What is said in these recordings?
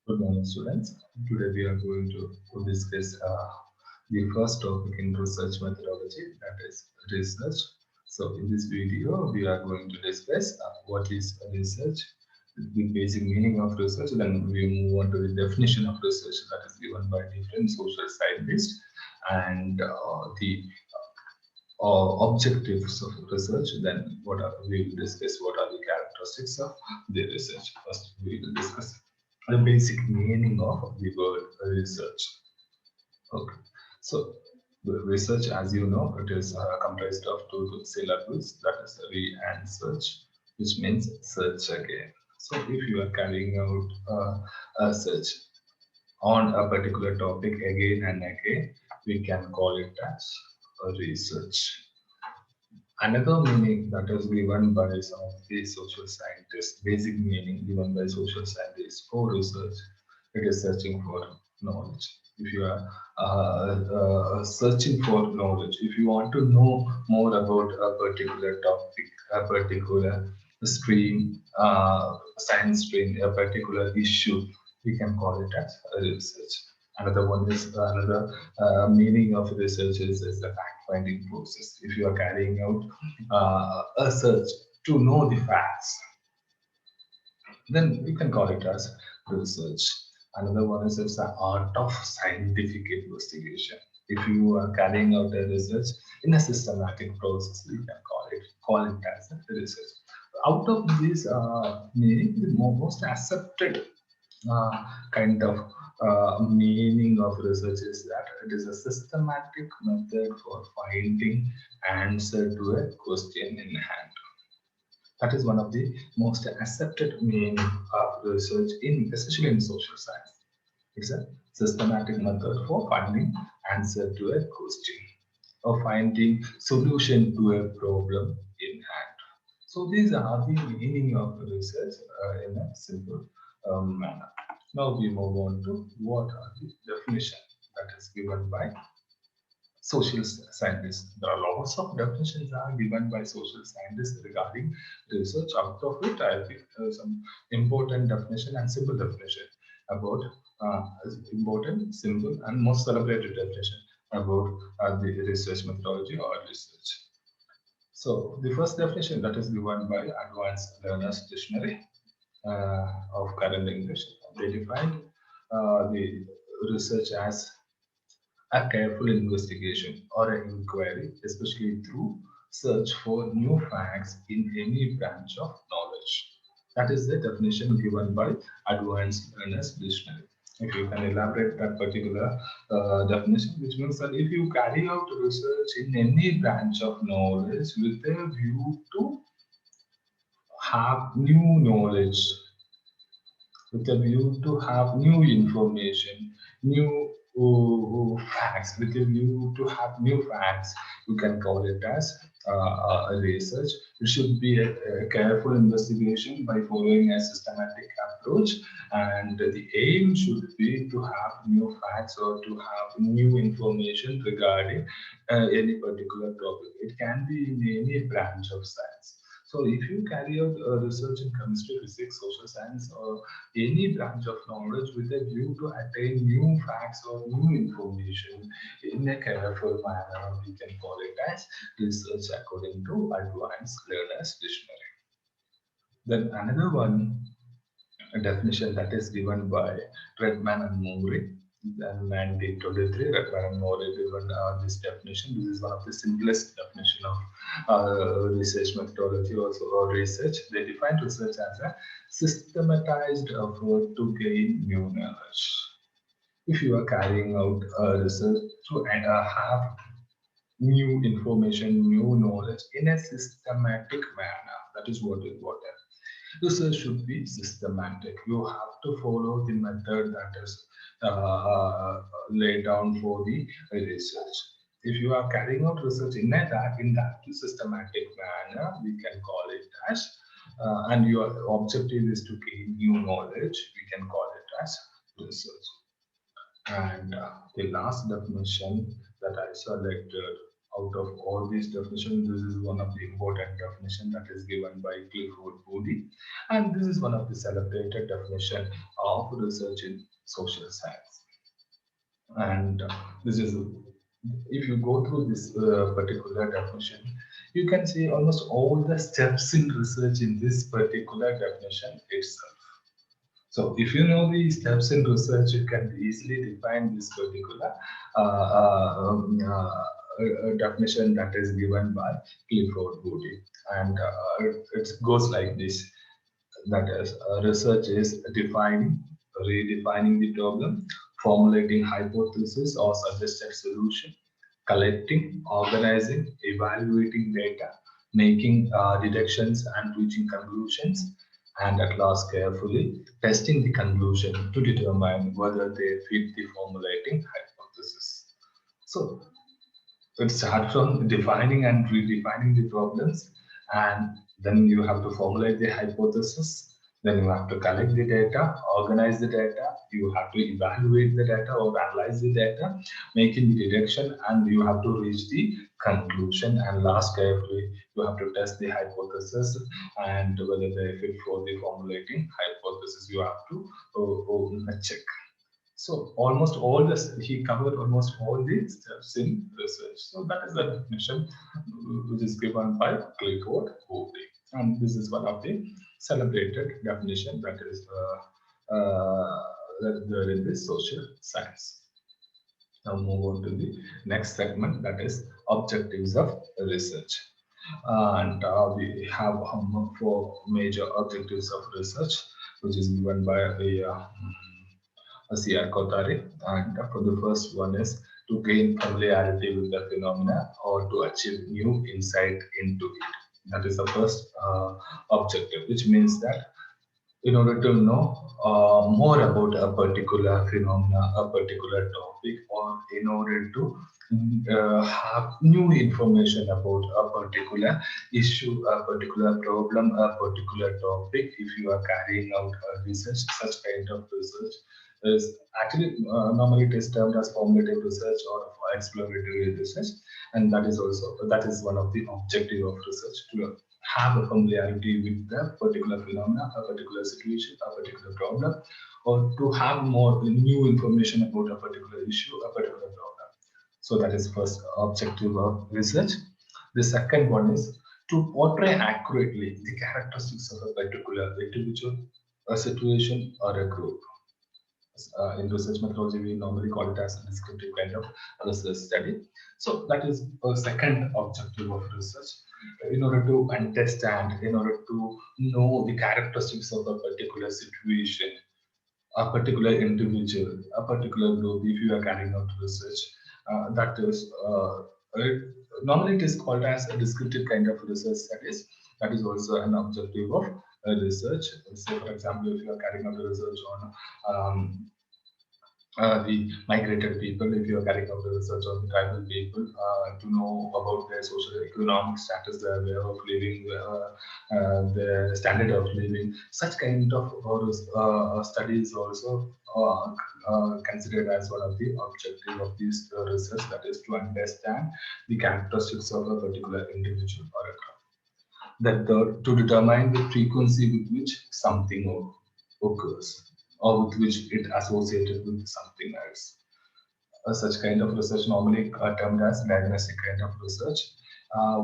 Good morning, students. Today we are going to discuss the first topic in research methodology, that is research. So, in this video, we are going to discuss what is research, the basic meaning of research, then we move on to the definition of research that is given by different social scientists, and the objectives of research. Then, we will discuss what are the characteristics of the research. First, we will discuss the basic meaning of the word research. Okay, so the research, as you know, it is comprised of two syllables, that is re and search, which means search again. So, if you are carrying out a search on a particular topic again and again, we can call it as a research. Another meaning that is given by some of the social scientists, basic meaning given by social scientists for research, it is searching for knowledge. If you are searching for knowledge, if you want to know more about a particular topic, a particular stream, science stream, a particular issue, we can call it as research. Another one is another meaning of research is the fact finding process. If you are carrying out a search to know the facts, then you can call it as research. Another one is it's the art of scientific investigation. If you are carrying out a research in a systematic process, you can call it as a research. Out of this meaning, the most accepted kind of meaning of research is that it is a systematic method for finding answer to a question in hand. That is one of the most accepted meaning of research in, especially in social science. It's a systematic method for finding answer to a question or finding solution to a problem in hand. So these are the meaning of research in a simple manner. Now we move on to what are the definition that is given by social scientists. There are lots of definitions are given by social scientists regarding research. Out of it, I think some important definition and simple definition about important, simple, and most celebrated definition about the research methodology or research. So the first definition that is given by Advanced Learners Dictionary of Current English, they define the research as a careful investigation or an inquiry, especially through search for new facts in any branch of knowledge. That is the definition given by Advanced Learners Dictionary. If you can elaborate that particular definition, which means that if you carry out research in any branch of knowledge with a view to have new knowledge, with a view to have new information, new facts, with a view to have new facts. You can call it as a research. It should be a careful investigation by following a systematic approach, and the aim should be to have new facts or to have new information regarding any particular topic. It can be in any branch of science. So if you carry out research in chemistry, physics, social science, or any branch of knowledge with a view to attain new facts or new information in a careful manner, we can call it as research according to Advanced Learners Dictionary. Then another one, a definition that is given by Redman and Mowry. Then 1923, Redman and Mowry given this definition. This is one of the simplest definition of research methodology or research. They define research as a systematized effort to gain new knowledge. If you are carrying out research to have new information, new knowledge in a systematic manner, that is what is important. Research should be systematic. You have to follow the method that is laid down for the research. If you are carrying out research in that systematic manner, we can call it as, and your objective is to gain new knowledge, we can call it as research. And the last definition that I selected Out of all these definitions, this is one of the important definition that is given by Clifford Moody, and this is one of the celebrated definition of research in social science. And this is, if you go through this particular definition, you can see almost all the steps in research in this particular definition itself. So if you know the steps in research, you can easily define this particular definition that is given by Clifford Moody. And it goes like this. That is, research is defining, redefining the problem, formulating hypothesis or suggested solution, collecting, organizing, evaluating data, making deductions and reaching conclusions, and at last carefully testing the conclusion to determine whether they fit the formulating hypothesis. So it starts from defining and redefining the problems, and then you have to formulate the hypothesis. Then you have to collect the data, organize the data, you have to evaluate the data or analyze the data, making the deduction, and you have to reach the conclusion. And last, carefully, you have to test the hypothesis and whether they fit for the formulating hypothesis. You have to check. So almost all this, he covered almost all the steps in research. So that is the definition which is given by Clifford Moody. And this is one of the celebrated definition that is there in the social science. Now move on to the next segment, that is objectives of research. And we have four major objectives of research, which is given by C.R. Kothari. And for the first one is to gain familiarity with the phenomena or to achieve new insight into it. That is the first objective, which means that in order to know more about a particular phenomena, a particular topic, or in order to have new information about a particular issue, a particular problem, a particular topic, if you are carrying out a research, such kind of research is actually normally it is termed as formative research or exploratory research, and that is also that is one of the objective of research, to have a familiarity with the particular phenomena, a particular situation, a particular problem, or to have more new information about a particular issue, a particular problem. So that is first objective of research. The second one is to portray accurately the characteristics of a particular individual, a situation, or a group. In research methodology, we normally call it as a descriptive kind of research study. So that is a second objective of research, in order to understand, in order to know the characteristics of a particular situation, a particular individual, a particular group. If you are carrying out research, that is normally it is called as a descriptive kind of research studies. That is also an objective of research. Say, for example, if you are carrying out research on the migrated people, if you are carrying out the research on the tribal people, to know about their social economic status, their way of living, their standard of living, such kind of studies also considered as one of the objective of this research, that is to understand the characteristics of a particular individual or a group. That to determine the frequency with which something occurs, or with which it associated with something else. Such kind of research normally termed as diagnostic kind of research.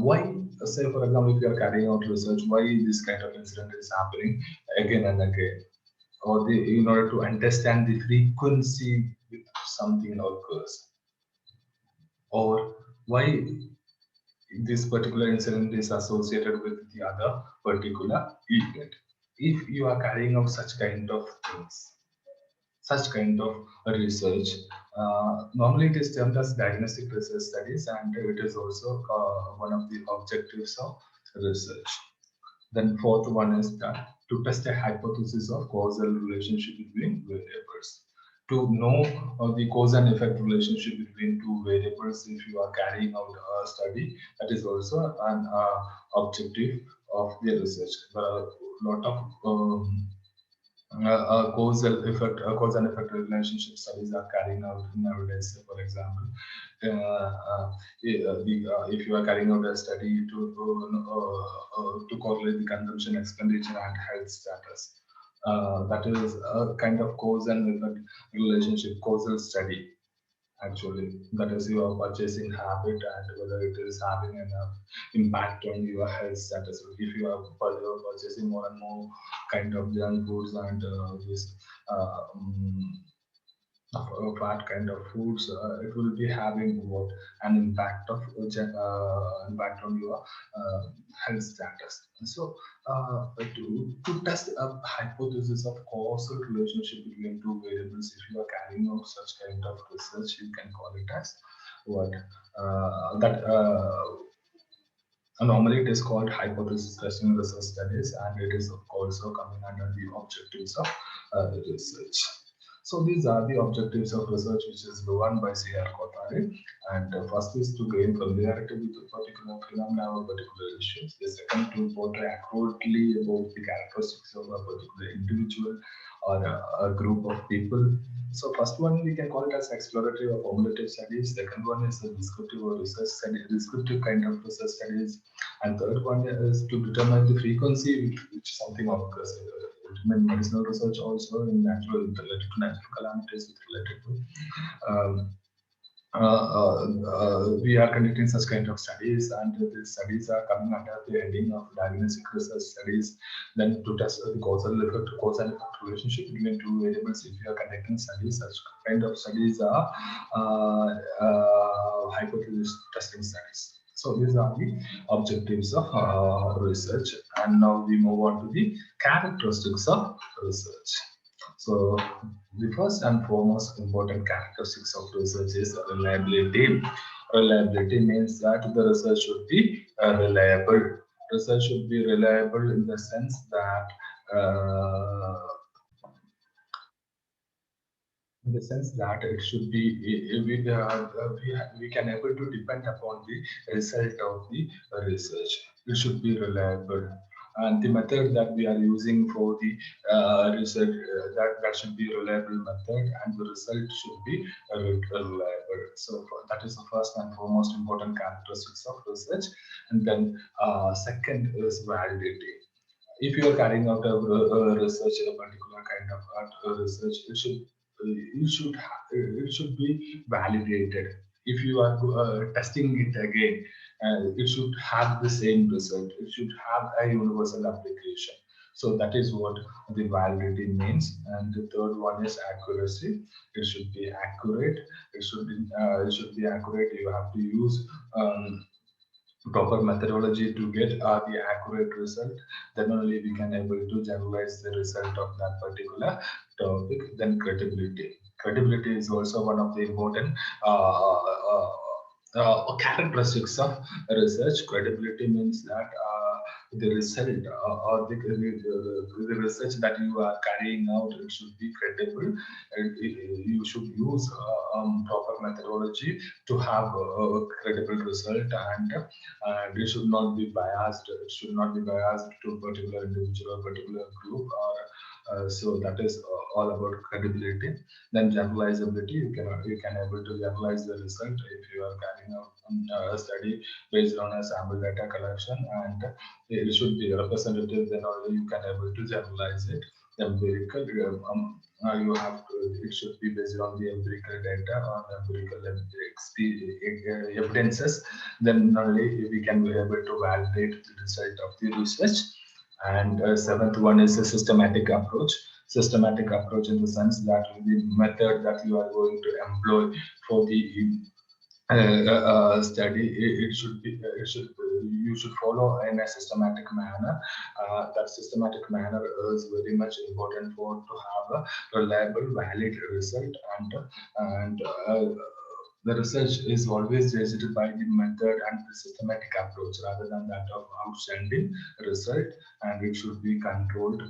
Why, say for example, if you are carrying out research, why this kind of incident is happening again and again, or in order to understand the frequency with something occurs, or why this particular incident is associated with the other particular event. If you are carrying out such kind of things, such kind of research, normally it is termed as diagnostic research studies, and it is also one of the objectives of research. Then fourth one is that to test a hypothesis of causal relationship between variables. To know the cause and effect relationship between two variables, if you are carrying out a study, that is also an objective of the research. There are a lot of cause and effect relationship studies are carrying out nowadays. For example, if you are carrying out a study to correlate the consumption expenditure and health status, that is a kind of cause and effect relationship causal study. Actually, that is your purchasing habit and whether it is having an impact on your health status. If you are purchasing more and more kind of junk foods and this fat kind of foods, it will be having what an impact of impact on your health status. So, to test a hypothesis of causal relationship between two variables, if you are carrying out such kind of research, you can call it as what that. Normally, it is called hypothesis testing research studies, and it is also coming under the objectives of research. So these are the objectives of research, which is governed by C.R. Kothari. And first is to gain familiarity with a particular phenomena or particular issues. The second, to portray accurately about the characteristics of a particular individual or a group of people. So first one we can call it as exploratory or formulative studies. Second one is a descriptive or research study, descriptive kind of research studies. And third one is to determine the frequency which something occurs. In medicinal research also in related to natural calamities with related to we are conducting such kind of studies, and these studies are coming under the heading of diagnostic research studies. Then to test the cause and effect relationship between two variables, if you are conducting studies, such kind of studies are hypothesis testing studies. So these are the objectives of research, and now we move on to the characteristics of research. So the first and foremost important characteristics of research is reliability. Reliability means that the research should be reliable. Research should be reliable in the sense that it should be we can able to depend upon the result of the research. It should be reliable, and the method that we are using for the research, that should be reliable method, and the result should be reliable. So that is the first and foremost important characteristics of research. And then second is validity. If you are carrying out a research, a particular kind of research, it should be validated. If you are testing it again, it should have the same result. It should have a universal application. So that is what the validity means. And the third one is accuracy. It should be accurate. It should be accurate. You have to use proper methodology to get the accurate result. Then only we can able to generalize the result of that particular topic. Then credibility is also one of the important characteristics of research. Credibility means that the result or the research that you are carrying out, it should be credible. And you should use proper methodology to have a credible result, and it should not be biased. It should not be biased to a particular individual or particular group. Or so that is all about credibility. Then generalizability, you can able to generalize the result if you are carrying out a study based on a sample data collection, and it should be representative. Then only you can able to generalize it. Empirical, you have to, it should be based on the empirical data or empirical evidences. Then only we can be able to validate the result of the research. And seventh one is a systematic approach. Systematic approach in the sense that the method that you are going to employ for the study, you should follow in a systematic manner. That systematic manner is very much important for to have a reliable, valid result, and the research is always judged by the method and the systematic approach rather than that of outstanding result, and it should be controlled.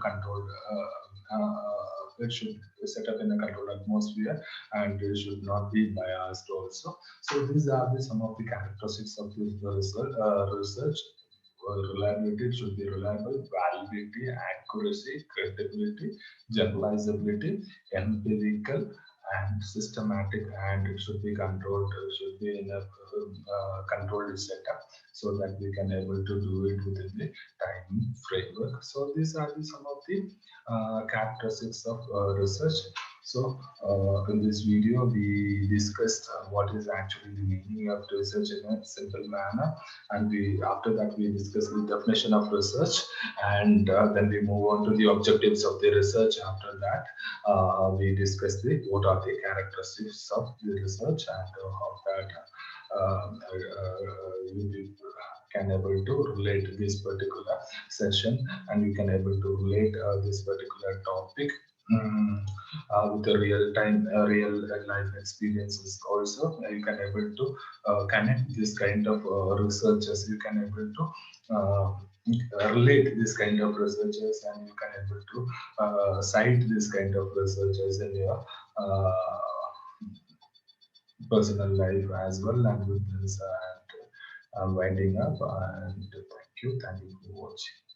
It should be set up in a controlled atmosphere, and it should not be biased also. So these are some of the characteristics of the research. reliability. It should be reliable, validity, accuracy, credibility, generalizability, empirical, and systematic, and it should be controlled. It should be in a controlled setup so that we can able to do it within the time framework. So these are some of the characteristics of research. So in this video, we discussed what is actually the meaning of research in a simple manner, and we after that we discussed the definition of research, and then we move on to the objectives of the research. After that, we discuss the what are the characteristics of the research and how that you can able to relate this particular session, and you can able to relate this particular topic with the real time, real life experiences also. You can able to connect this kind of researchers. You can able to relate this kind of researchers, and you can able to cite this kind of researchers in your personal life as well. And with this, I'm winding up, and thank you for watching.